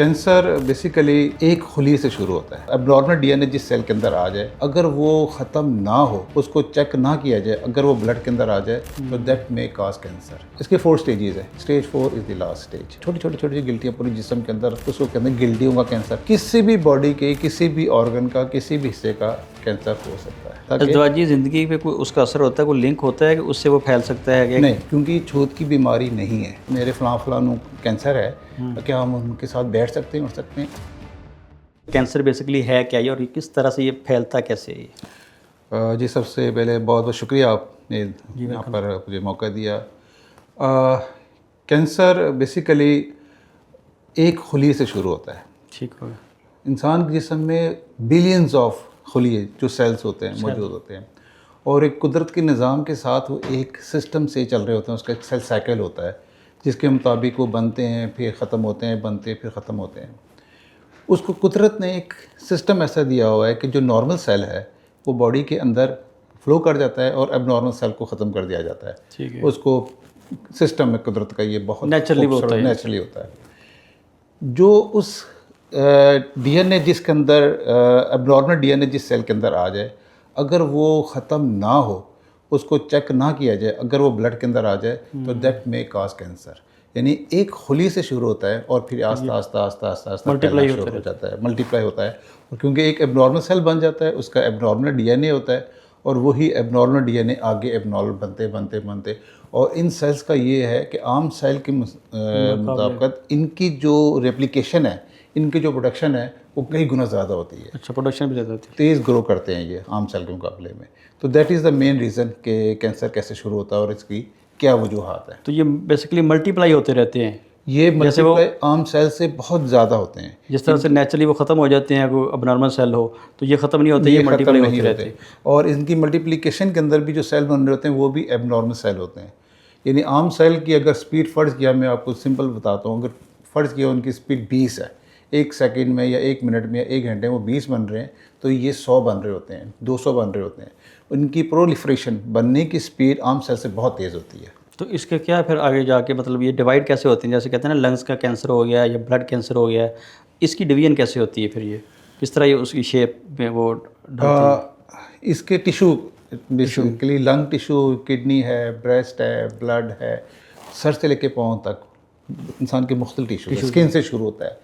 Cancer basically एक खुली से शुरू होता है। अब नॉर्मल डीएनए जिस सेल के अंदर आ जाए, अगर वो ख़त्म ना हो, उसको चेक ना किया जाए, अगर वो ब्लड के अंदर आ जाए तो दैट मे काज कैंसर। इसके 4 स्टेजेस है। Stage 4 is the last stage. छोटी छोटी गिल्टियाँ पूरी जिस्म के अंदर, उसको कहते हैं गिल्टियों का कैंसर। किसी भी बॉडी के किसी भी ऑर्गन का किसी भी हिस्से का कैंसर हो सकता है। अज़दवाजी ज़िंदगी पे कोई उसका असर होता है, कोई लिंक होता है कि उससे वो फैल सकता है? नहीं, क्योंकि छूत की बीमारी नहीं है। मेरे फलां कैंसर है, क्या हम उनके साथ बैठ सकते हैं, उठ सकते हैं? कैंसर बेसिकली है क्या ये, और ये किस तरह से ये फैलता कैसे है ये? जी, सबसे पहले बहुत बहुत शुक्रिया आपने यहाँ पर मुझे मौका दिया। कैंसर बेसिकली एक खुली से शुरू होता है। ठीक होगा। इंसान के जिस्म में बिलियंस ऑफ खुलिए जो सेल्स होते हैं मौजूद होते हैं, और एक कुदरत के निज़ाम के साथ वो एक सिस्टम से चल रहे होते हैं। उसका एक सेल साइकिल होता है जिसके मुताबिक वो बनते हैं, फिर ख़त्म होते हैं, बनते हैं, फिर ख़त्म होते हैं। उसको कुदरत ने एक सिस्टम ऐसा दिया हुआ है कि जो नॉर्मल सेल है वो बॉडी के अंदर फ्लो कर जाता है और एबनॉर्मल सेल को ख़त्म कर दिया जाता है। ठीक है। उसको सिस्टम में कुदरत का ये बहुत नेचुरली होता है। जो उस डीएनए जिसके अंदर एबनॉर्मल डीएनए जिस सेल के अंदर आ जाए, अगर वो ख़त्म ना हो, उसको चेक ना किया जाए, अगर वो ब्लड के अंदर आ जाए तो दैट मे काज कैंसर। यानी एक खुली से शुरू होता है और फिर आस्ता आस्ता मल्टीप्लाई हो जाता है, मल्टीप्लाई होता है। और क्योंकि एक एबनॉर्मल सेल बन जाता है, उसका एबनॉर्मल डीएनए होता है, और वही एबनॉर्मल डीएनए आगे एबनॉर्मल बनते और इन सेल्स का ये है कि आम सेल के मुताबिक इनकी जो रेप्लिकेशन है, इनकी जो प्रोडक्शन है वो कई गुना ज़्यादा होती है। अच्छा, प्रोडक्शन भी ज़्यादा होती है। तेज़ ग्रो करते हैं ये आम सेल के मुकाबले में। तो that is the main reason कि कैंसर कैसे शुरू होता है और इसकी क्या वजूहात है। तो ये बेसिकली मल्टीप्लाई होते रहते हैं। ये मल्टीप्लाई आम सेल से बहुत ज़्यादा होते हैं। जिस तरह से नेचुरली वो ख़त्म हो जाते हैं, अगर अबनॉर्मल सेल हो तो ये ख़त्म नहीं होते, ये मल्टीप्लाई होते रहते हैं। और इनकी मल्टीप्लिकेशन के अंदर भी जो सेल बन रहे होते हैं वो भी एबनॉर्मल सेल होते हैं। यानी आम सेल की अगर स्पीड फ़र्ज़ किया, मैं आपको सिंपल बताता हूँ, अगर फ़र्ज़ किया उनकी स्पीड 20 है, 1 सेकंड में या 1 मिनट में या 1 घंटे में वो 20 बन रहे हैं, तो ये 100 बन रहे होते हैं, 200 बन रहे होते हैं। उनकी प्रोलिफरेशन बनने की स्पीड आम सेल से बहुत तेज़ होती है। तो इसके क्या फिर आगे जाके मतलब ये डिवाइड कैसे होती हैं? जैसे कहते हैं ना, लंग्स का कैंसर हो गया या ब्लड कैंसर हो गया, इसकी डिवीजन कैसे होती है फिर? ये किस तरह ये उसकी शेप में वो ढलती है? इसके tissue basically lung tissue, kidney है, ब्रेस्ट है, ब्लड है, सर से लेके पाँव तक इंसान के मुख्तलिफ टिश्यू। स्किन से शुरू होता है।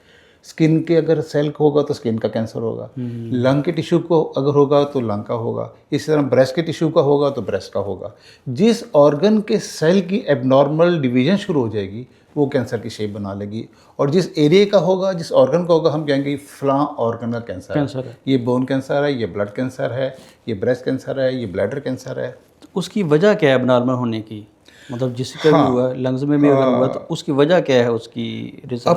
स्किन के अगर सेल को होगा तो स्किन का कैंसर होगा, लंग के टिश्यू को अगर होगा तो लंग का होगा, इसी तरह ब्रेस्ट के टिश्यू का होगा तो ब्रेस्ट का होगा। जिस ऑर्गन के सेल की एबनॉर्मल डिवीजन शुरू हो जाएगी वो कैंसर की शेप बना लेगी, और जिस एरिया का होगा, जिस ऑर्गन का होगा, हम कहेंगे फलां ऑर्गन का कैंसर है। ये बोन कैंसर है, ये ब्लड कैंसर है, ये ब्रेस्ट कैंसर है, ये ब्लैडर कैंसर है। तो उसकी वजह क्या है एबनॉर्मल होने की? मतलब जिसका भी हुआ, लंग्स में भी अगर हुआ, तो उसकी वजह क्या है उसकी रीज़न?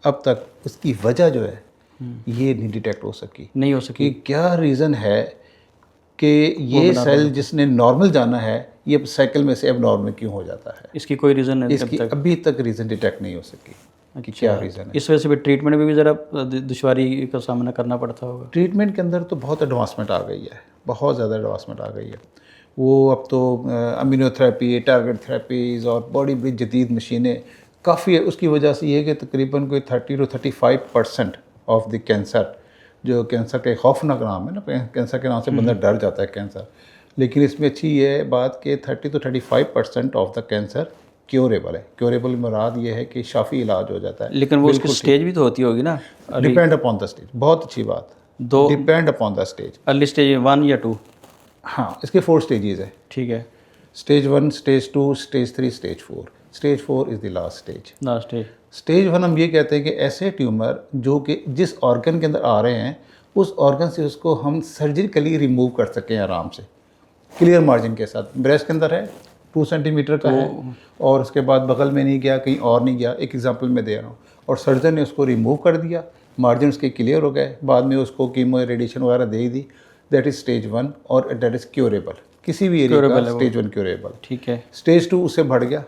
अब तक उसकी वजह जो है ये नहीं डिटेक्ट हो सकी। नहीं हो सकी। कि क्या रीज़न है कि ये सेल जिसने नॉर्मल जाना है ये साइकिल में से अब नॉर्मल क्यों हो जाता है? इसकी कोई रीज़न नहीं, इसकी अभी तक रीज़न डिटेक्ट नहीं हो सकी कि क्या रीज़न है। इस वजह से भी ट्रीटमेंट में भी ज़रा दुश्वारी का सामना करना पड़ता होगा। ट्रीटमेंट के अंदर तो बहुत एडवांसमेंट आ गई है, बहुत ज़्यादा एडवांसमेंट आ गई है। वो अब तो अमीनोथेरेपी, टारगेट थेरेपीज़ और बड़ी बड़ी जदीद मशीनें काफ़ी है। उसकी वजह से ये है कि तकरीबन कोई 30 to 35% ऑफ द कैंसर, जो कैंसर का एक खौफनाक नाम है ना, कैंसर के नाम से बंदा डर जाता है कैंसर, लेकिन इसमें अच्छी ये है बात कि 30 to 35% of the cancer curable है। क्योरेबल मुराद ये है कि शाफी इलाज हो जाता है। लेकिन वो उसकी स्टेज भी तो होती होगी ना? Depend upon the stage. बहुत अच्छी बात, दो depend upon the stage. Early stage 1 या 2? हाँ, इसके 4 स्टेजेस है। ठीक है। Stage 1, stage 2, stage 3, stage 4। Stage 4 is the last stage. Last stage. Stage 1 हम ये कहते हैं कि ऐसे ट्यूमर जो कि जिस ऑर्गन के अंदर आ रहे हैं उस ऑर्गन से उसको हम सर्जिकली रिमूव कर सकें आराम से, क्लियर मार्जिन के साथ। ब्रेस्ट के अंदर है 2 सेंटीमीटर का है, और उसके बाद बगल में नहीं गया, कहीं और नहीं गया, एक एग्जांपल मैं दे रहा हूँ, और सर्जन ने उसको रिमूव कर दिया, मार्जिन उसके क्लियर हो गए, बाद में उसको कीमो रेडिएशन वगैरह दे दी। दैट इज़ स्टेज 1 और दैट इज़ क्योरेबल। किसी भी एरिया का स्टेज 1 क्योरेबल। ठीक है। स्टेज 2 उससे बढ़ गया,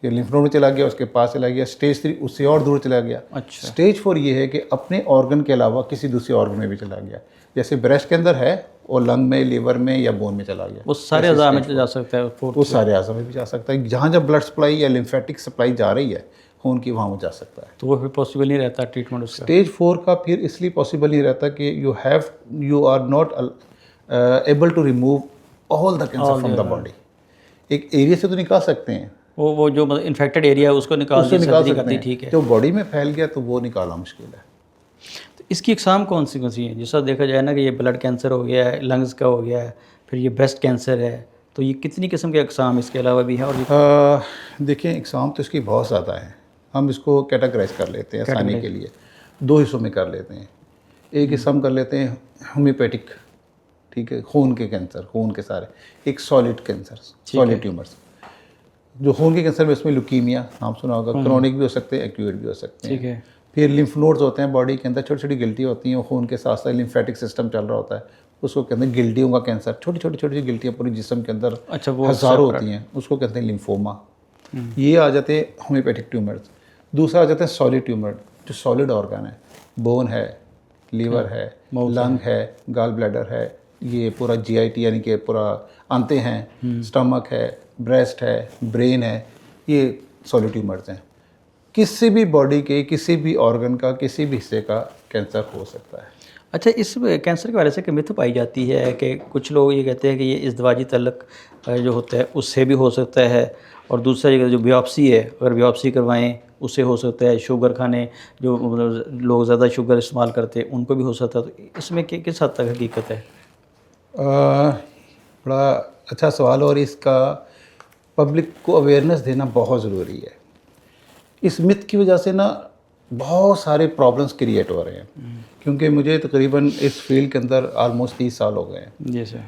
ये लिम्फ नोड में चला गया, उसके पास चला गया। स्टेज 3 उससे और दूर चला गया। अच्छा। स्टेज 4 ये है कि अपने ऑर्गन के अलावा किसी दूसरे ऑर्गन में भी चला गया, जैसे ब्रेस्ट के अंदर है और लंग में, लीवर में या बोन में चला गया। वो सारे अज़ा में जा सकता है। वो सारे अज़ा में भी जा सकता है। जहाँ जब ब्लड सप्लाई या लिम्फेटिक सप्लाई जा रही है खून की वहाँ वो जा सकता है। तो वो फिर पॉसिबल नहीं रहता ट्रीटमेंट उसका? स्टेज 4 का फिर इसलिए पॉसिबल नहीं रहता कि you are not able to remove all the cancer from the body. एक एरिया से तो निकाल सकते हैं, वो जो मतलब इन्फेक्टेड एरिया है उसको निकाल उससे दी, निकाल सर्जरी सकते कर दी, हैं। ठीक है। जो बॉडी में फैल गया तो वो निकालना मुश्किल है। तो इसकी इकसाम कौन सी है? जैसा देखा जाए ना कि ये ब्लड कैंसर हो गया है, लंग्स का हो गया है, फिर ये ब्रेस्ट कैंसर है, तो ये कितनी किस्म के इकसाम इसके अलावा भी हैं? और ये देखिए इकसाम तो इसकी बहुत ज़्यादा है। हम इसको कैटेगराइज कर लेते हैं आसानी के लिए, 2 हिस्सों में कर लेते हैं। एक हिस्सा हम कर लेते हैं होम्योपैथिक, ठीक है, खून के कैंसर, खून के सारे। एक सॉलिड कैंसर, सॉलिड ट्यूमर्स। जो खून के कैंसर में इसमें ल्यूकीमिया नाम सुना होगा, क्रोनिक भी हो सकते हैं, एक्यूट भी हो सकते हैं। ठीक है। फिर लिम्फ नोड्स होते हैं बॉडी के अंदर, छोटी छोटी गिल्टियाँ होती हैं, वो खून के साथ साथ लिम्फेटिक सिस्टम चल रहा होता है, उसको कहते हैं गिल्टियों का कैंसर। छोटी छोटी गिल्टियाँ पूरी जिस्म के अंदर अच्छा, वो हज़ारों होती हैं, उसको कहते हैं लिम्फोमा। ये आ जाते हैं होम्योपैथिक ट्यूमर्स। दूसरा आ जाते हैं सॉलिड ट्यूमर, जो सॉलिड ऑर्गन है, बोन है, लीवर है, लंग है, गाल ब्लैडर है, ये पूरा जीआईटी यानी कि पूरा आंतें हैं, स्टमक है, ब्रेस्ट है, ब्रेन है, ये सॉलिड ट्यूमर्स हैं। किसी भी बॉडी के किसी भी ऑर्गन का किसी भी हिस्से का कैंसर हो सकता है। अच्छा, इस कैंसर के बारे से मिथ पाई जाती है कि कुछ लोग ये कहते हैं कि ये इज़्दिवाजी तल्लुक़ जो होता है उससे भी हो सकता है, और दूसरा जगह जो बियोप्सी है, अगर बियोप्सी करवाएं उससे हो सकता है, शुगर खाने जो मतलब लोग ज़्यादा शुगर इस्तेमाल करते हैं उनको भी हो सकता है। तो इसमें किस हद तक हकीकत है? बड़ा अच्छा सवाल, और इसका पब्लिक को अवेयरनेस देना बहुत ज़रूरी है। इस मिथ की वजह से ना बहुत सारे प्रॉब्लम्स क्रिएट हो रहे हैं, क्योंकि मुझे तकरीबन इस फील्ड के अंदर ऑलमोस्ट 30 साल हो गए हैं। जी सर।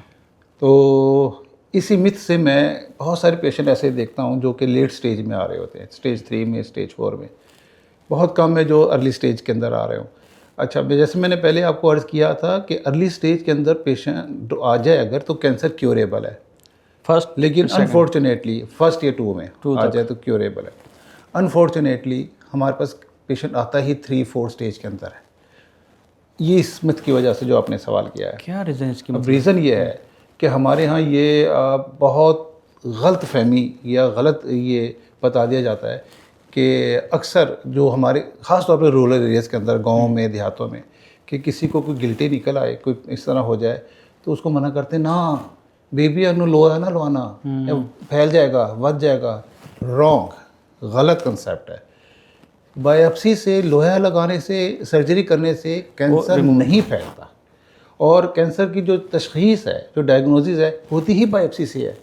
तो इसी मिथ से मैं बहुत सारे पेशेंट ऐसे देखता हूँ जो कि लेट स्टेज में आ रहे होते हैं, स्टेज 3 में, स्टेज 4 में। बहुत कम है जो अर्ली स्टेज के अंदर आ रहे हो। अच्छा, जैसे मैंने पहले आपको अर्ज़ किया था कि अर्ली स्टेज के अंदर पेशेंट आ जाए अगर, तो कैंसर क्योरेबल है फर्स्ट, लेकिन अनफॉर्चुनेटली फर्स्ट या 2 में आ जाए तो क्योरेबल है। अनफॉर्चुनेटली हमारे पास पेशेंट आता ही 3-4 स्टेज के अंदर है। ये इस मिथ की वजह से जो आपने सवाल किया है। क्या रीज़न इसकी? अब रीज़न ये है कि हमारे यहाँ ये बहुत गलत फहमी या गलत ये बता दिया जाता है कि अक्सर जो हमारे ख़ास तौर पर रूरल एरियाज़ के अंदर, गाँव में, देहातों में, कि किसी को कोई गिल्टी निकल आए, कोई इस तरह हो जाए, तो उसको मना करते ना, बेबी अनु लोहा ना लवाना, फैल जाएगा, बच जाएगा। रॉन्ग, गलत कंसेप्ट है। बायोप्सी से, लोहा लगाने से, सर्जरी करने से कैंसर नहीं फैलता, और कैंसर की जो तशख़ीस है, जो डायग्नोसिस है, होती ही बायोप्सी से है।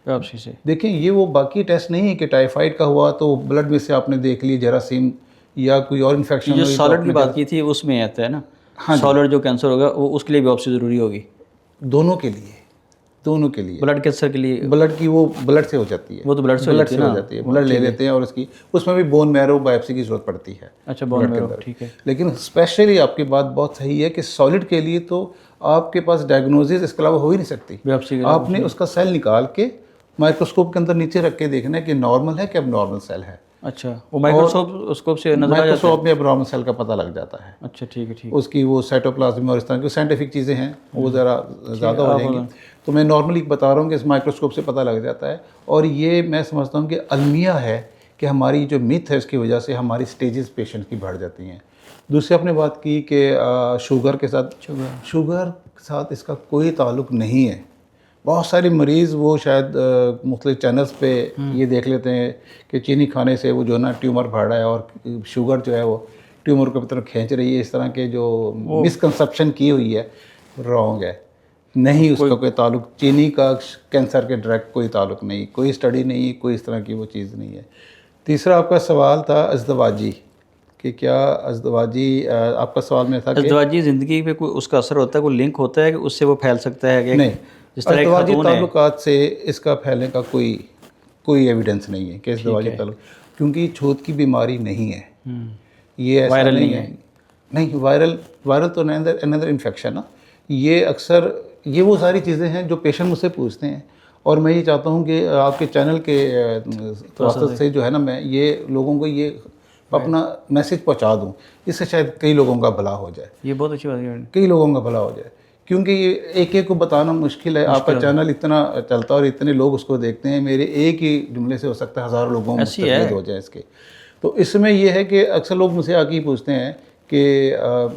बायोप्सी से देखें, ये वो बाकी टेस्ट नहीं है कि टाइफाइड का हुआ तो ब्लड में से आपने देख ली जरासीम या कोई और इन्फेक्शन। जो सॉलिड की बात की थी उसमें आता है ना, हाँ, सॉलिड जो कैंसर होगा वो उसके लिए बियोप्सी ज़रूरी होगी? दोनों के लिए, दोनों के लिए। ब्लड कैंसर के लिए ब्लड की वो ब्लड से हो जाती है, वो तो ब्लड से हो ना? जाती है, ब्लड ले लेते हैं, और उसमें भी बोन मैरो बायोप्सी की ज़रूरत पड़ती है। अच्छा, बोन मैरो, ठीक है। लेकिन स्पेशली आपकी बात बहुत सही है कि सॉलिड के लिए तो आपके पास डायग्नोसिस इसके अलावा हो ही नहीं सकती। बियोप्सी के आपने उसका सेल निकाल के माइक्रोस्कोप के अंदर नीचे रख के देखना है कि नॉर्मल है कि अब नॉर्मल सेल है। अच्छा, वो माइक्रोस्कोप से नजर आ जाता है? माइक्रोस्कोप में अब नॉर्मल सेल का पता लग जाता है। अच्छा, ठीक है, ठीक। उसकी वो साइटोप्लाज्म और इस तरह की साइंटिफिक चीज़ें हैं, वो ज़रा ज़्यादा हो जाएंगी, तो मैं नॉर्मली बता रहा हूँ कि इस माइक्रोस्कोप से पता लग जाता है। और ये मैं समझता हूँ कि अलमिया है कि हमारी जो मिथ है उसकी वजह से हमारी स्टेजेस पेशेंट की बढ़ जाती हैं। दूसरी आपने बात की कि शुगर के साथ इसका कोई ताल्लुक नहीं है। बहुत सारे मरीज़ वो शायद मुख्तलिफ चैनल्स पे ये देख लेते हैं कि चीनी खाने से वो जो ना ट्यूमर बढ़ रहा है, और शुगर जो है वो ट्यूमर को तरफ खींच रही है। इस तरह के जो मिसकंसेप्शन की हुई है, रॉन्ग है। नहीं, उसका कोई ताल्लुक, चीनी का कैंसर के डायरेक्ट कोई ताल्लुक नहीं, कोई स्टडी नहीं, कोई इस तरह की वो चीज़ नहीं है। तीसरा आपका सवाल था अज़दवाजी, कि क्या अज़दवाजी, आपका सवाल में था कि अज़दवाजी ज़िंदगी पे कोई उसका असर होता है, कोई लिंक होता है कि उससे वो फैल सकता है कि नहीं, जिस तरह अज़दवाजी ताल्लुकात से इसका फैलने का कोई एविडेंस नहीं है कि अज़दवाजी ताल्लुक, क्योंकि छूत की बीमारी नहीं है, ये ऐसा वायरल नहीं है। नहीं, वायरल तो अनदर इन्फेक्शन ना। ये अक्सर ये वो सारी चीज़ें हैं जो पेशेंट मुझसे पूछते हैं, और मैं ये चाहता हूँ कि आपके चैनल के वास्ते से जो है ना, मैं ये लोगों को ये अपना मैसेज पहुँचा दूँ, इससे शायद कई लोगों का भला हो जाए। ये बहुत अच्छी बात है, कई लोगों का भला हो जाए, क्योंकि ये एक को बताना मुश्किल है। आपका चैनल इतना चलता है और इतने लोग उसको देखते हैं, मेरे एक ही जुमले से हो सकता है हज़ारों लोगों में हो जाए इसके। तो इसमें ये है कि अक्सर लोग मुझसे आके ही पूछते हैं कि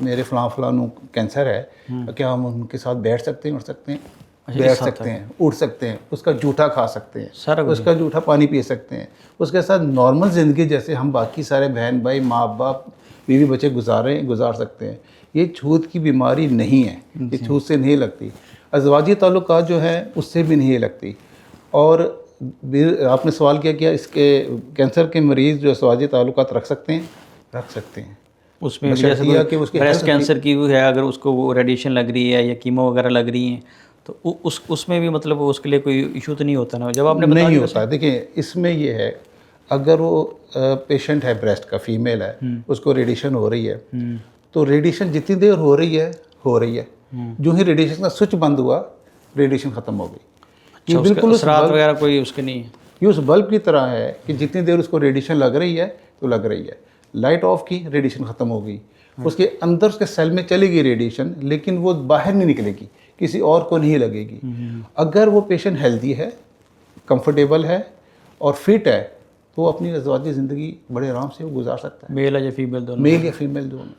मेरे फलां कैंसर है, क्या हम उनके साथ बैठ सकते हैं, उठ सकते हैं, बैठ सकते हैं, उठ सकते हैं, उसका जूठा खा सकते हैं, सारा कुछ उसका जूठा पानी पी सकते हैं, उसके साथ नॉर्मल ज़िंदगी जैसे हम बाकी सारे बहन भाई माँ बाप बीवी बच्चे गुजार सकते हैं। ये छूत की बीमारी नहीं है, ये छूत से नहीं लगती, अज़वाजी ताल्लुकात जो है उससे भी नहीं लगती। और आपने सवाल किया क्या इसके कैंसर के मरीज़ जो अज़वाजी ताल्लुकात रख सकते हैं? रख सकते हैं। उसमें भी बशर्ते जैसे कि उसकी ब्रेस्ट health कैंसर की वो है, अगर उसको वो रेडिएशन लग रही है या कीमो वगैरह लग रही हैं तो उसमें भी मतलब उसके लिए कोई इशू तो नहीं होता ना, जब आपने बताया नहीं होता। देखिए इसमें ये है, अगर वो पेशेंट है ब्रेस्ट का, फीमेल है, उसको रेडिएशन हो रही है, तो रेडिएशन जितनी देर हो रही है, जो ही रेडिएशन का स्विच बंद हुआ, रेडिएशन ख़त्म हो गई। ये बिल्कुल उस असरात बल्ब, वगैरह कोई उसके नहीं है। ये उस बल्ब की तरह है कि जितनी देर उसको रेडिएशन लग रही है तो लग रही है, लाइट ऑफ की, रेडिएशन ख़त्म हो गई, उसके अंदर उसके सेल में चलेगी रेडिएशन, लेकिन वो बाहर नहीं निकलेगी, किसी और को नहीं लगेगी। अगर वो पेशेंट हेल्दी है, कंफर्टेबल है और फिट है, तो वो अपनी अज़वाजी ज़िंदगी बड़े आराम से वो गुजार सकता है, मेल है या फीमेल दोनों? मेल या फीमेल दोनों।